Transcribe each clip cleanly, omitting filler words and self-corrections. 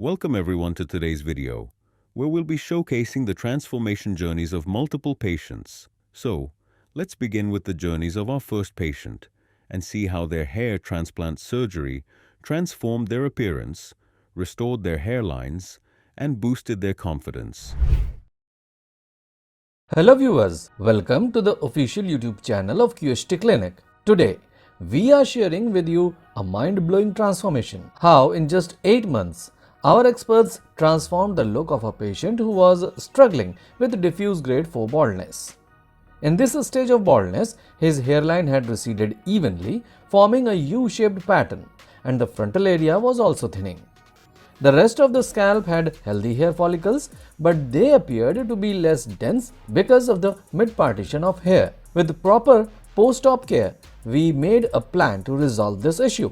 Welcome everyone to today's video, where we'll be showcasing the transformation journeys of multiple patients. So, let's begin with the journeys of our first patient and see how their hair transplant surgery transformed their appearance, restored their hairlines, and boosted their confidence. Hello viewers, welcome to the official YouTube channel of QHT Clinic. Today, we are sharing with you a mind-blowing transformation. How in just 8 months, our experts transformed the look of a patient who was struggling with diffuse grade 4 baldness. In this stage of baldness, his hairline had receded evenly, forming a U-shaped pattern, and the frontal area was also thinning. The rest of the scalp had healthy hair follicles, but they appeared to be less dense because of the mid-partition of hair. With proper post-op care, we made a plan to resolve this issue.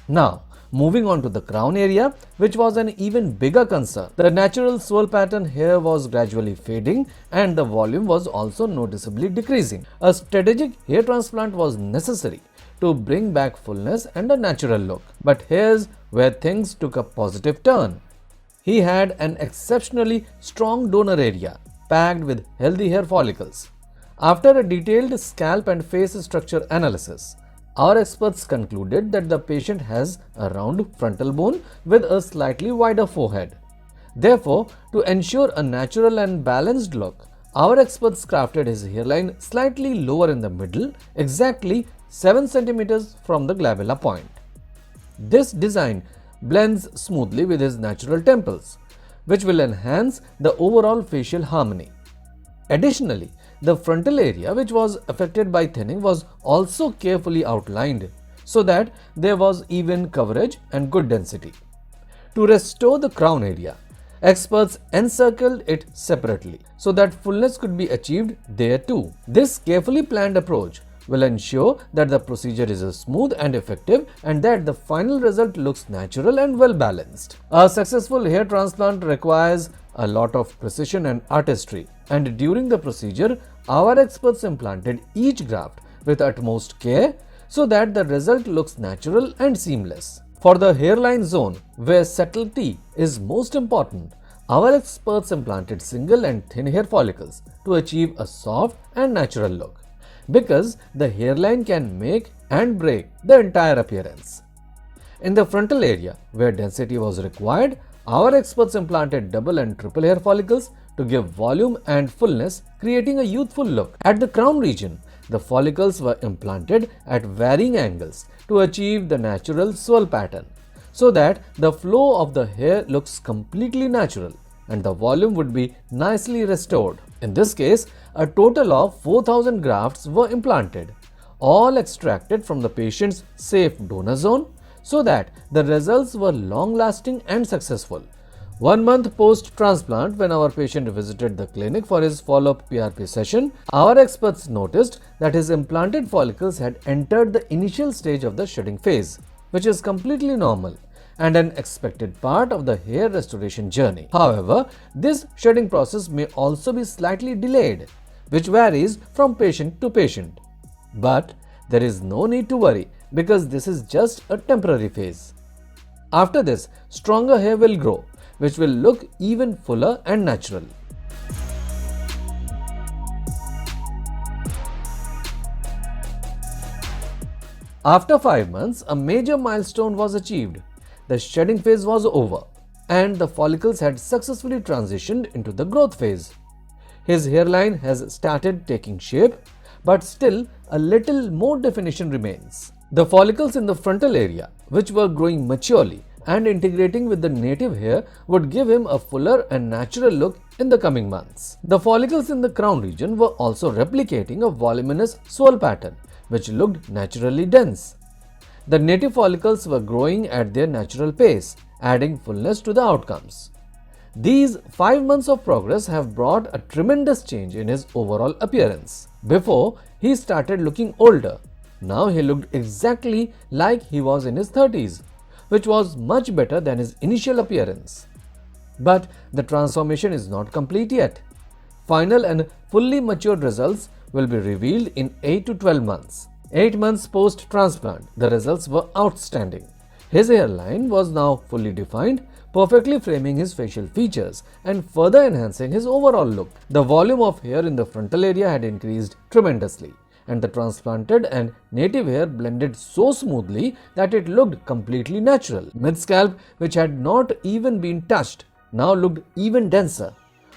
Now, moving on to the crown area, which was an even bigger concern. The natural swirl pattern hair was gradually fading and the volume was also noticeably decreasing. A strategic hair transplant was necessary to bring back fullness and a natural look. But here's where things took a positive turn. He had an exceptionally strong donor area, packed with healthy hair follicles. After a detailed scalp and face structure analysis, our experts concluded that the patient has a round frontal bone with a slightly wider forehead. Therefore, to ensure a natural and balanced look, our experts crafted his hairline slightly lower in the middle, exactly 7 cm from the glabella point. This design blends smoothly with his natural temples, which will enhance the overall facial harmony. Additionally, the frontal area, which was affected by thinning, was also carefully outlined so that there was even coverage and good density. To restore the crown area, experts encircled it separately so that fullness could be achieved there too. This carefully planned approach will ensure that the procedure is smooth and effective and that the final result looks natural and well balanced. A successful hair transplant requires a lot of precision and artistry, and during the procedure, our experts implanted each graft with utmost care so that the result looks natural and seamless. For the hairline zone, where subtlety is most important, our experts implanted single and thin hair follicles to achieve a soft and natural look, because the hairline can make and break the entire appearance. In the frontal area, where density was required, our experts implanted double and triple hair follicles to give volume and fullness, creating a youthful look. At the crown region, the follicles were implanted at varying angles to achieve the natural swirl pattern, so that the flow of the hair looks completely natural and the volume would be nicely restored. In this case, a total of 4,000 grafts were implanted, all extracted from the patient's safe donor zone, so that the results were long-lasting and successful. 1 month post-transplant, when our patient visited the clinic for his follow-up PRP session, our experts noticed that his implanted follicles had entered the initial stage of the shedding phase, which is completely normal and an expected part of the hair restoration journey. However, this shedding process may also be slightly delayed, which varies from patient to patient. But there is no need to worry, because this is just a temporary phase. After this, stronger hair will grow, which will look even fuller and natural. After 5 months, a major milestone was achieved. The shedding phase was over, and the follicles had successfully transitioned into the growth phase. His hairline has started taking shape, but still a little more definition remains. The follicles in the frontal area, which were growing maturely and integrating with the native hair, would give him a fuller and natural look in the coming months. The follicles in the crown region were also replicating a voluminous swirl pattern, which looked naturally dense. The native follicles were growing at their natural pace, adding fullness to the outcomes. These 5 months of progress have brought a tremendous change in his overall appearance. Before, he started looking older. Now he looked exactly like he was in his 30s, which was much better than his initial appearance. But the transformation is not complete yet. Final and fully matured results will be revealed in 8 to 12 months. 8 months post-transplant, the results were outstanding. His hairline was now fully defined, perfectly framing his facial features and further enhancing his overall look. The volume of hair in the frontal area had increased tremendously, and the transplanted and native hair blended so smoothly that it looked completely natural. Mid-scalp, which had not even been touched, now looked even denser,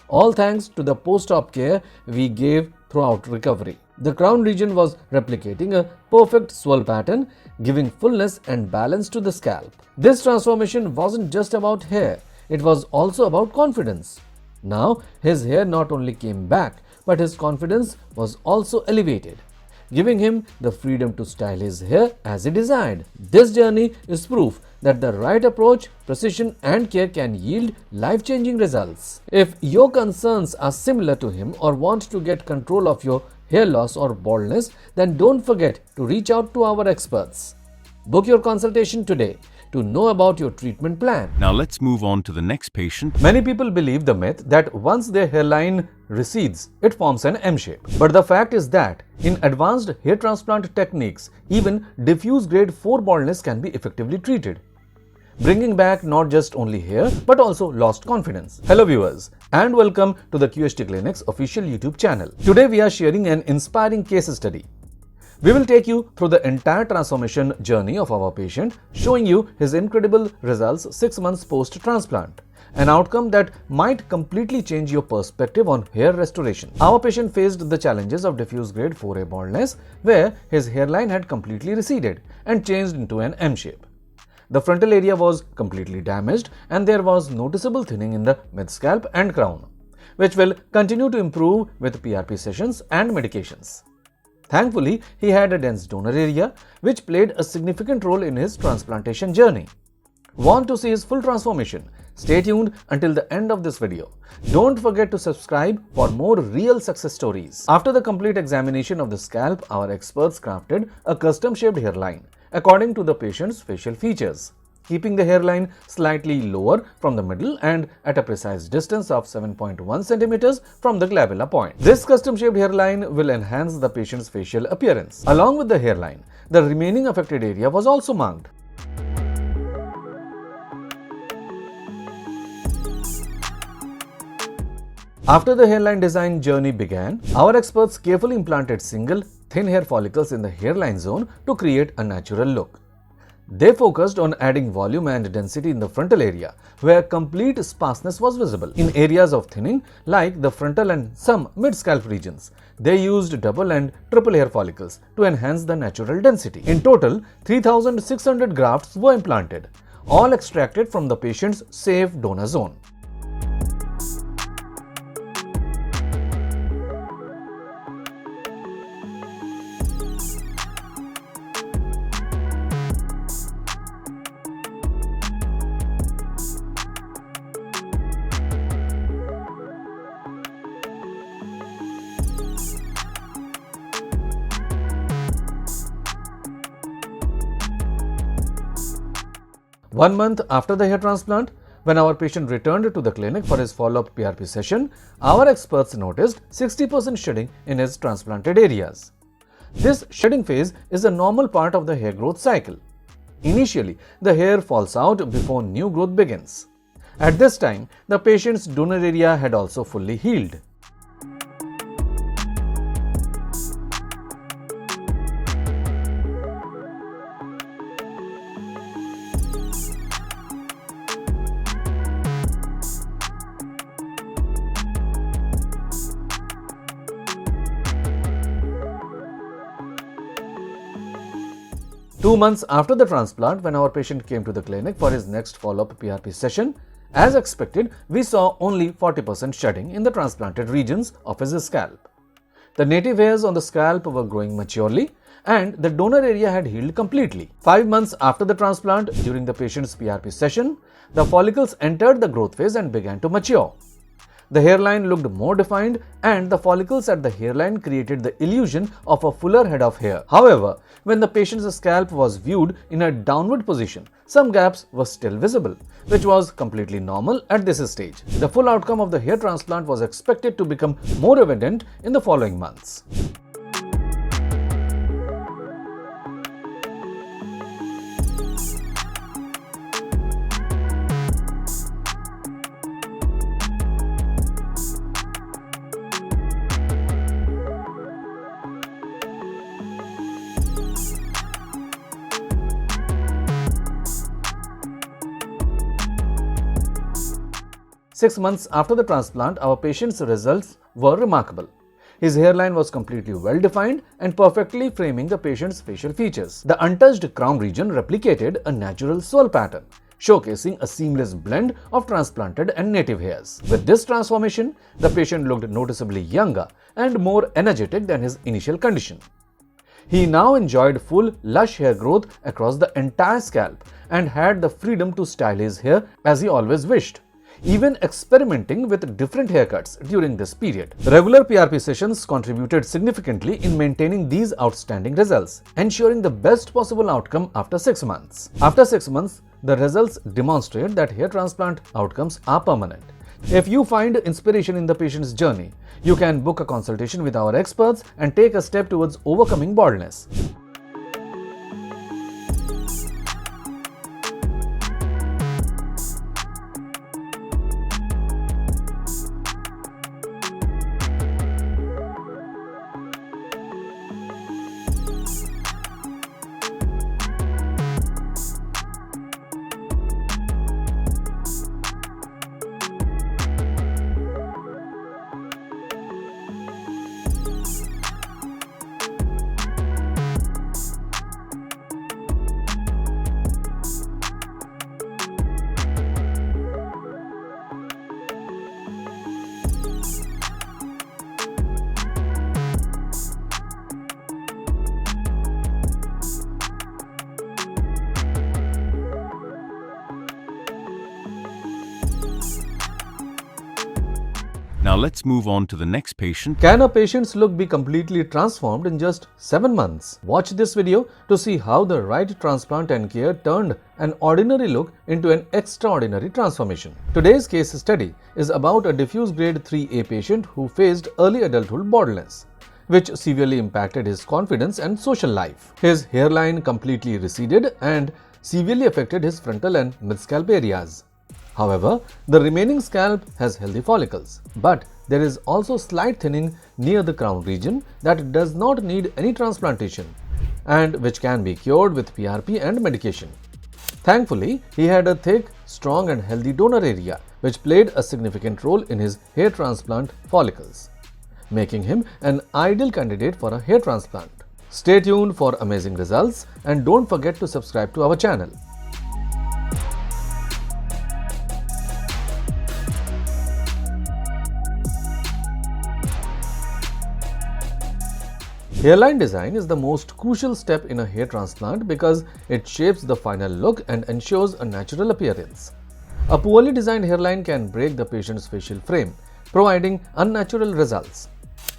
all thanks to the post-op care we gave throughout recovery. The crown region was replicating a perfect swirl pattern, giving fullness and balance to the scalp. This transformation wasn't just about hair, it was also about confidence. Now, his hair not only came back, but his confidence was also elevated, giving him the freedom to style his hair as he desired. This journey is proof that the right approach, precision and care can yield life-changing results. If your concerns are similar to him or want to get control of your hair loss or baldness, then don't forget to reach out to our experts. Book your consultation today to know about your treatment plan. Now let's move on to the next patient. Many people believe the myth that once their hairline recedes, it forms an M shape. But the fact is that in advanced hair transplant techniques, even diffuse grade 4 baldness can be effectively treated, bringing back not just only hair but also lost confidence. Hello viewers and welcome to the QHT Clinic's official YouTube channel. Today we are sharing an inspiring case study. We will take you through the entire transformation journey of our patient, showing you his incredible results 6 months post-transplant, an outcome that might completely change your perspective on hair restoration. Our patient faced the challenges of diffuse grade 4A baldness, where his hairline had completely receded and changed into an M shape. The frontal area was completely damaged and there was noticeable thinning in the mid-scalp and crown, which will continue to improve with PRP sessions and medications. Thankfully, he had a dense donor area, which played a significant role in his transplantation journey. Want to see his full transformation? Stay tuned until the end of this video. Don't forget to subscribe for more real success stories. After the complete examination of the scalp, our experts crafted a custom-shaped hairline according to the patient's facial features, keeping the hairline slightly lower from the middle and at a precise distance of 7.1 cm from the glabella point. This custom-shaped hairline will enhance the patient's facial appearance. Along with the hairline, the remaining affected area was also marked. After the hairline design journey began, our experts carefully implanted single, thin hair follicles in the hairline zone to create a natural look. They focused on adding volume and density in the frontal area, where complete sparseness was visible. In areas of thinning, like the frontal and some mid-scalp regions, they used double and triple hair follicles to enhance the natural density. In total, 3,600 grafts were implanted, all extracted from the patient's safe donor zone. One month after the hair transplant, when our patient returned to the clinic for his follow-up PRP session, our experts noticed 60% shedding in his transplanted areas. This shedding phase is a normal part of the hair growth cycle. Initially, the hair falls out before new growth begins. At this time, the patient's donor area had also fully healed. Two months after the transplant, when our patient came to the clinic for his next follow-up PRP session, as expected, we saw only 40% shedding in the transplanted regions of his scalp. The native hairs on the scalp were growing maturely and the donor area had healed completely. 5 months after the transplant, during the patient's PRP session, the follicles entered the growth phase and began to mature. The hairline looked more defined and the follicles at the hairline created the illusion of a fuller head of hair. However, when the patient's scalp was viewed in a downward position, some gaps were still visible, which was completely normal at this stage. The full outcome of the hair transplant was expected to become more evident in the following months. 6 months after the transplant, our patient's results were remarkable. His hairline was completely well-defined and perfectly framing the patient's facial features. The untouched crown region replicated a natural swirl pattern, showcasing a seamless blend of transplanted and native hairs. With this transformation, the patient looked noticeably younger and more energetic than his initial condition. He now enjoyed full, lush hair growth across the entire scalp and had the freedom to style his hair as he always wished, even experimenting with different haircuts during this period. Regular PRP sessions contributed significantly in maintaining these outstanding results, ensuring the best possible outcome after 6 months. After 6 months, the results demonstrate that hair transplant outcomes are permanent. If you find inspiration in the patient's journey, you can book a consultation with our experts and take a step towards overcoming baldness. Now let's move on to the next patient. Can a patient's look be completely transformed in just 7 months? Watch this video to see how the right transplant and care turned an ordinary look into an extraordinary transformation. Today's case study is about a diffuse grade 3A patient who faced early adulthood baldness, which severely impacted his confidence and social life. His hairline completely receded and severely affected his frontal and mid-scalp areas. However, the remaining scalp has healthy follicles, but there is also slight thinning near the crown region that does not need any transplantation and which can be cured with PRP and medication. Thankfully, he had a thick, strong and healthy donor area which played a significant role in his hair transplant follicles, making him an ideal candidate for a hair transplant. Stay tuned for amazing results and don't forget to subscribe to our channel. Hairline design is the most crucial step in a hair transplant because it shapes the final look and ensures a natural appearance. A poorly designed hairline can break the patient's facial frame, providing unnatural results.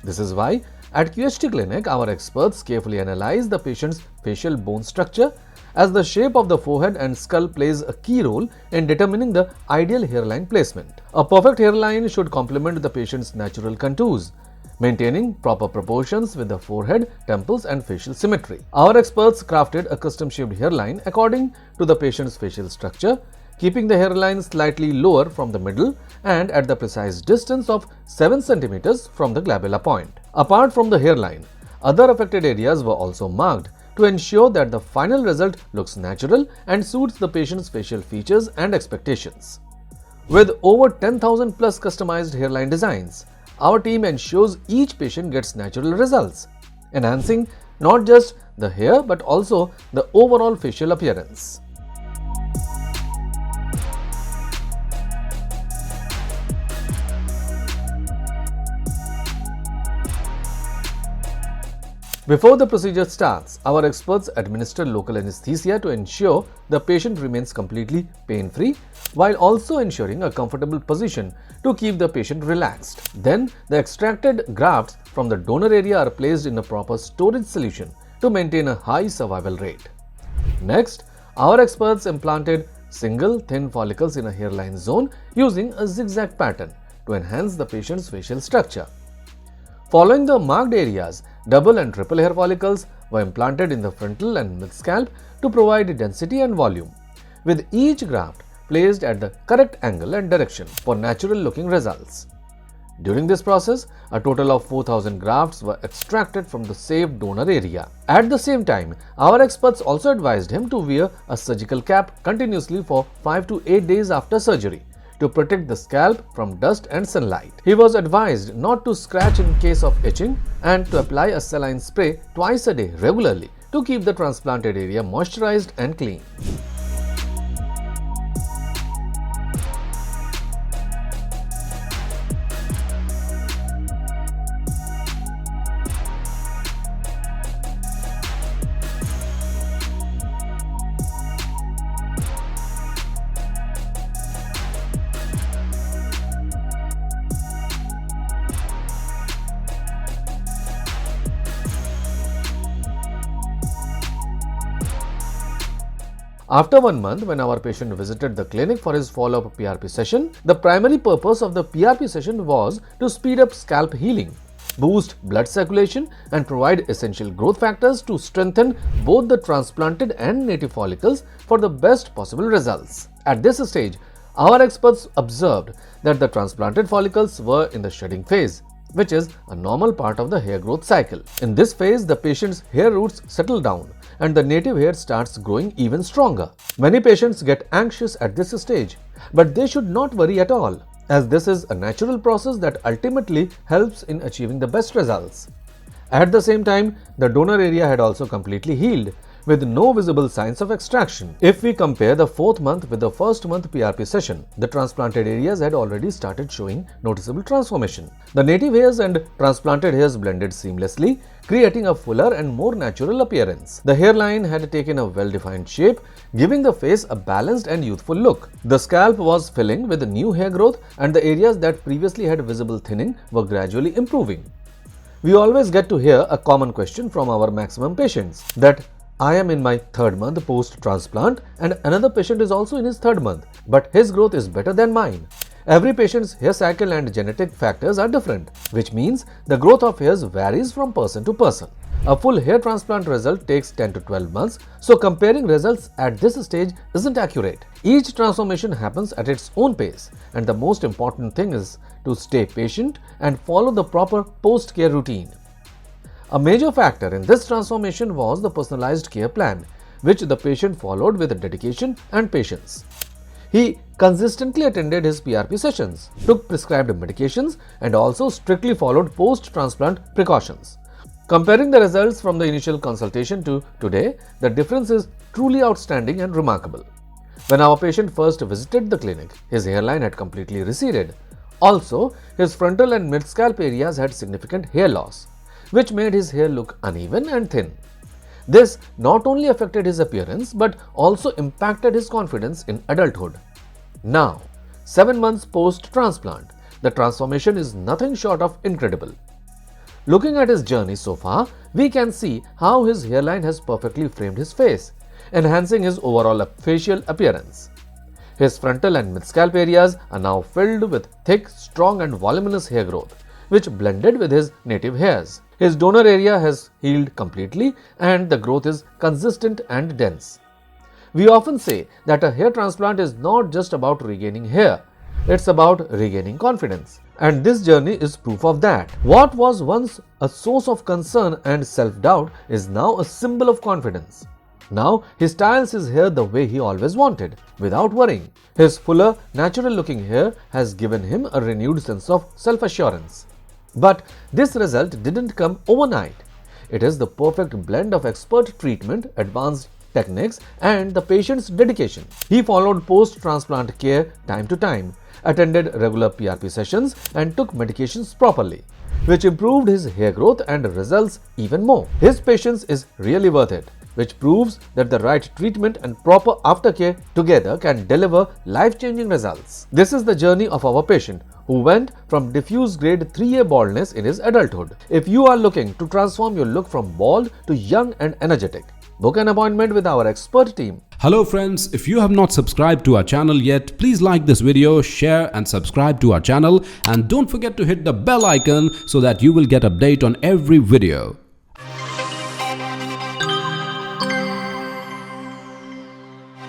This is why at QHT Clinic, our experts carefully analyze the patient's facial bone structure, as the shape of the forehead and skull plays a key role in determining the ideal hairline placement. A perfect hairline should complement the patient's natural contours, maintaining proper proportions with the forehead, temples and facial symmetry. Our experts crafted a custom-shaped hairline according to the patient's facial structure, keeping the hairline slightly lower from the middle and at the precise distance of 7 cm from the glabella point. Apart from the hairline, other affected areas were also marked to ensure that the final result looks natural and suits the patient's facial features and expectations. With over 10,000 plus customized hairline designs, our team ensures each patient gets natural results, enhancing not just the hair but also the overall facial appearance. Before the procedure starts, our experts administer local anesthesia to ensure the patient remains completely pain-free while also ensuring a comfortable position to keep the patient relaxed. Then, the extracted grafts from the donor area are placed in a proper storage solution to maintain a high survival rate. Next, our experts implanted single thin follicles in a hairline zone using a zigzag pattern to enhance the patient's facial structure. Following the marked areas, double and triple hair follicles were implanted in the frontal and mid-scalp to provide density and volume, with each graft placed at the correct angle and direction for natural-looking results. During this process, a total of 4,000 grafts were extracted from the saved donor area. At the same time, our experts also advised him to wear a surgical cap continuously for 5 to 8 days after surgery to protect the scalp from dust and sunlight. He was advised not to scratch in case of itching and to apply a saline spray twice a day regularly to keep the transplanted area moisturized and clean. After 1 month, when our patient visited the clinic for his follow-up PRP session, the primary purpose of the PRP session was to speed up scalp healing, boost blood circulation, and provide essential growth factors to strengthen both the transplanted and native follicles for the best possible results. At this stage, our experts observed that the transplanted follicles were in the shedding phase, which is a normal part of the hair growth cycle. In this phase, the patient's hair roots settle down and the native hair starts growing even stronger. Many patients get anxious at this stage, but they should not worry at all, as this is a natural process that ultimately helps in achieving the best results. At the same time, the donor area had also completely healed, with no visible signs of extraction. If we compare the 4th month with the 1st month PRP session, the transplanted areas had already started showing noticeable transformation. The native hairs and transplanted hairs blended seamlessly, creating a fuller and more natural appearance. The hairline had taken a well-defined shape, giving the face a balanced and youthful look. The scalp was filling with new hair growth, and the areas that previously had visible thinning were gradually improving. We always get to hear a common question from our maximum patients that I am in my 3rd month post-transplant and another patient is also in his 3rd month, but his growth is better than mine. Every patient's hair cycle and genetic factors are different, which means the growth of hairs varies from person to person. A full hair transplant result takes 10 to 12 months, so comparing results at this stage isn't accurate. Each transformation happens at its own pace, and the most important thing is to stay patient and follow the proper post-care routine. A major factor in this transformation was the personalized care plan, which the patient followed with dedication and patience. He consistently attended his PRP sessions, took prescribed medications, and also strictly followed post-transplant precautions. Comparing the results from the initial consultation to today, the difference is truly outstanding and remarkable. When our patient first visited the clinic, his hairline had completely receded. Also, his frontal and mid-scalp areas had significant hair loss, which made his hair look uneven and thin. This not only affected his appearance but also impacted his confidence in adulthood. Now, 7 months post-transplant, the transformation is nothing short of incredible. Looking at his journey so far, we can see how his hairline has perfectly framed his face, enhancing his overall facial appearance. His frontal and mid-scalp areas are now filled with thick, strong and voluminous hair growth, which blended with his native hairs. His donor area has healed completely and the growth is consistent and dense. We often say that a hair transplant is not just about regaining hair, it's about regaining confidence. And this journey is proof of that. What was once a source of concern and self-doubt is now a symbol of confidence. Now he styles his hair the way he always wanted, without worrying. His fuller, natural-looking hair has given him a renewed sense of self-assurance. But this result didn't come overnight. It is the perfect blend of expert treatment, advanced techniques, and the patient's dedication. He followed post-transplant care time to time, attended regular PRP sessions, and took medications properly, which improved his hair growth and results even more. His patience is really worth it, which proves that the right treatment and proper aftercare together can deliver life-changing results. This is the journey of our patient, who went from diffuse grade 3A baldness in his adulthood. If you are looking to transform your look from bald to young and energetic, book an appointment with our expert team. Hello friends, if you have not subscribed to our channel yet, please like this video, share and subscribe to our channel, and don't forget to hit the bell icon so that you will get update on every video.